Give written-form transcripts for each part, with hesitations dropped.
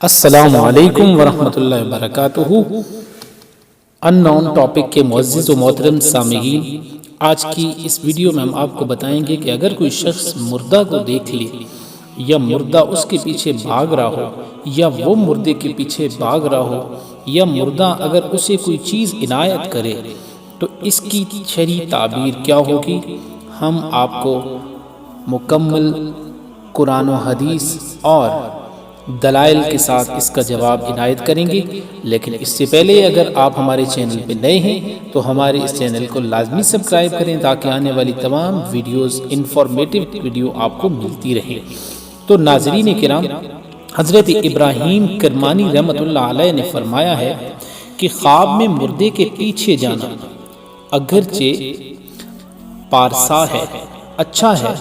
السلام علیکم ورحمۃ اللہ وبرکاتہ۔ ان نون ٹاپک کے معزز و محترم سامعین، آج کی اس ویڈیو میں ہم آپ کو بتائیں گے کہ اگر کوئی شخص مردہ کو دیکھ لے یا مردہ اس کے پیچھے بھاگ رہا ہو یا وہ مردے کے پیچھے بھاگ رہا ہو یا مردہ اگر اسے کوئی چیز عنایت کرے تو اس کی شرعی تعبیر کیا ہوگی، ہم آپ کو مکمل قرآن و حدیث اور دلائل کے ساتھ اس کا جواب عنایت کریں گے۔ لیکن اس سے پہلے اگر آپ ہمارے چینل پہ نئے ہیں تو ہمارے اس چینل کو لازمی سبسکرائب کریں تاکہ آنے والی تمام ویڈیوز انفارمیٹیو ویڈیو آپ کو ملتی رہیں۔ تو ناظرین کرام، حضرت ابراہیم کرمانی رحمۃ اللہ علیہ نے فرمایا ہے کہ خواب میں مردے کے پیچھے جانا اگرچہ پارسا ہے، اچھا ہے،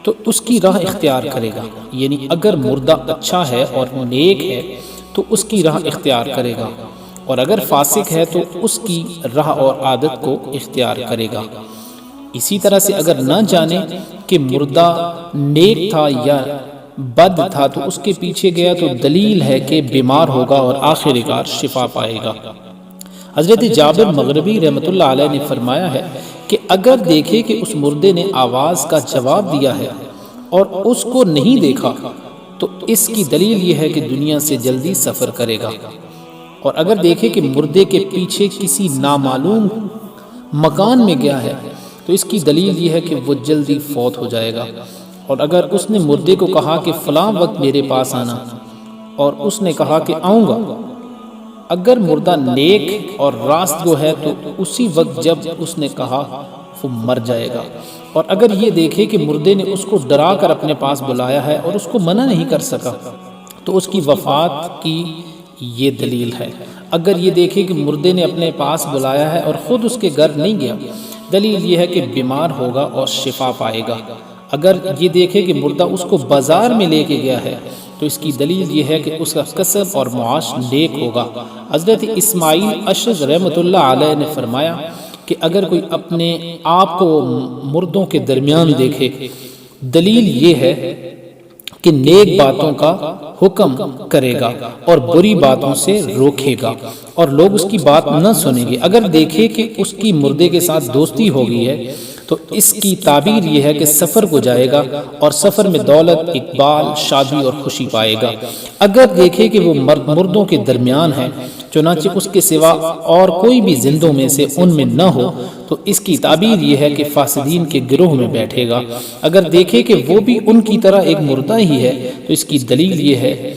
تو اس کی راہ اختیار کرے گا، یعنی اگر مردہ اچھا ہے اور نیک ہے تو اس کی راہ اختیار کرے گا، اور اگر فاسق ہے تو اس کی راہ اور عادت کو اختیار کرے گا۔ اسی طرح سے اگر نہ جانے کہ مردہ نیک تھا یا بد تھا تو اس کے پیچھے گیا تو دلیل ہے کہ بیمار ہوگا اور آخر کار شفا پائے گا۔ حضرت جابر مغربی رحمۃ اللہ علیہ نے فرمایا ہے کہ اگر دیکھے کہ اس مردے نے آواز کا جواب دیا ہے اور اس کو نہیں دیکھا تو اس کی دلیل یہ ہے کہ دنیا سے جلدی سفر کرے گا، اور اگر دیکھے کہ مردے کے پیچھے کسی نامعلوم مکان میں گیا ہے تو اس کی دلیل یہ ہے کہ وہ جلدی فوت ہو جائے گا، اور اگر اس نے مردے کو کہا کہ فلاں وقت میرے پاس آنا اور اس نے کہا کہ آؤں گا، اگر مردہ نیک اور راست گو ہے تو اسی وقت جب اس نے کہا وہ مر جائے گا، اور اگر یہ دیکھے کہ مردے نے اس کو ڈرا کر اپنے پاس بلایا ہے اور اس کو منع نہیں کر سکا تو اس کی وفات کی یہ دلیل ہے۔ اگر یہ دیکھے کہ مردے نے اپنے پاس بلایا ہے اور خود اس کے گھر نہیں گیا، دلیل یہ ہے کہ بیمار ہوگا اور شفا پائے گا۔ اگر یہ دیکھے کہ مردہ اس کو بازار میں لے کے گیا ہے تو اس کی دلیل یہ ہے کہ اس کا کسب اور معاش نیک ہوگا۔ حضرت اسماعیل اشج رحمۃ اللہ علیہ نے فرمایا کہ اگر کوئی اپنے آپ کو مردوں کے درمیان دیکھے، دلیل یہ ہے کہ نیک باتوں کا حکم کرے گا اور بری باتوں سے روکے گا اور لوگ اس کی بات نہ سنیں گے۔ اگر دیکھے کہ اس کی مردے کے ساتھ دوستی ہو گئی ہے تو اس کی تعبیر یہ ہے کہ سفر کو جائے گا اور سفر میں دولت، اقبال، شادی اور خوشی پائے گا۔ اگر دیکھے کہ وہ مردوں کے درمیان ہے، چنانچہ اس کے سوا اور کوئی بھی زندوں میں سے ان میں نہ ہو، تو اس کی تعبیر یہ ہے کہ فاسدین کے گروہ میں بیٹھے گا۔ اگر دیکھے کہ وہ بھی ان کی طرح ایک مردہ ہی ہے تو اس کی دلیل یہ ہے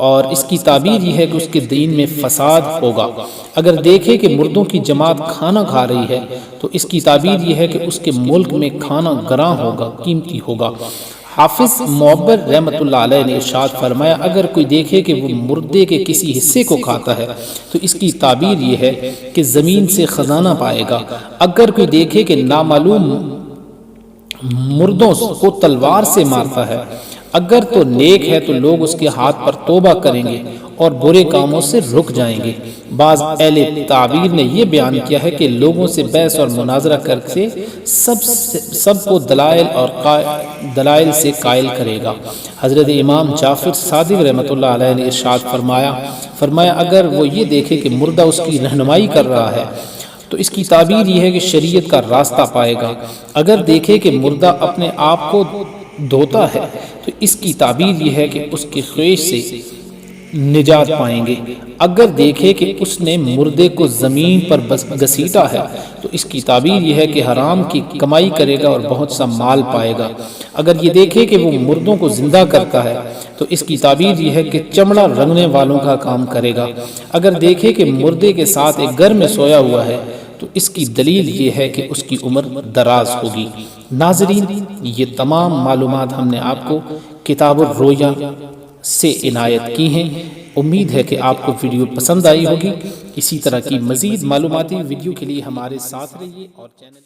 اور اس کی تعبیر یہ ہے کہ اس کے دین میں فساد ہوگا۔ اگر دیکھے کہ مردوں کی جماعت کھانا کھا رہی ہے تو اس کی تعبیر یہ ہے کہ اس کے ملک میں کھانا گراں ہوگا، قیمتی ہوگا۔ حافظ معبر رحمۃ اللہ علیہ نے ارشاد فرمایا اگر کوئی دیکھے کہ وہ مردے کے کسی حصے کو کھاتا ہے تو اس کی تعبیر یہ ہے کہ زمین سے خزانہ پائے گا۔ اگر کوئی دیکھے کہ نامعلوم مردوں کو تلوار سے مارتا ہے، اگر تو نیک ہے تو لوگ اس کے ہاتھ پر توبہ کریں گے اور برے کاموں سے رک جائیں گے۔ بعض اہل تعبیر نے یہ بیان کیا ہے کہ لوگوں سے بحث اور مناظرہ کر کے سب کو دلائل سے قائل کرے گا۔ حضرت امام جعفر صادق رحمۃ اللہ علیہ نے ارشاد فرمایا اگر وہ یہ دیکھے کہ مردہ اس کی رہنمائی کر رہا ہے تو اس کی تعبیر یہ ہے کہ شریعت کا راستہ پائے گا۔ اگر دیکھے کہ مردہ اپنے آپ کو دھوتا ہے تو اس کی تعبیر یہ ہے کہ اس کی خواہش سے نجات پائیں گے۔ اگر دیکھے کہ اس نے مردے کو زمین پر گھسیٹا ہے تو اس کی تعبیر یہ ہے کہ حرام کی کمائی کرے گا اور بہت سا مال پائے گا۔ اگر یہ دیکھے کہ وہ مردوں کو زندہ کرتا ہے تو اس کی تعبیر یہ ہے کہ چمڑا رنگنے والوں کا کام کرے گا۔ اگر دیکھے کہ مردے کے ساتھ ایک گھر میں سویا ہوا ہے تو اس کی دلیل یہ ہے کہ اس کی عمر دراز ہوگی۔ ناظرین، یہ تمام معلومات ہم نے آپ کو کتاب الرویا سے عنایت کی ہیں۔ امید ہے کہ آپ کو ویڈیو پسند آئی ہوگی۔ اسی طرح کی مزید معلوماتی ویڈیو کے لیے ہمارے ساتھ رہیے اور چینل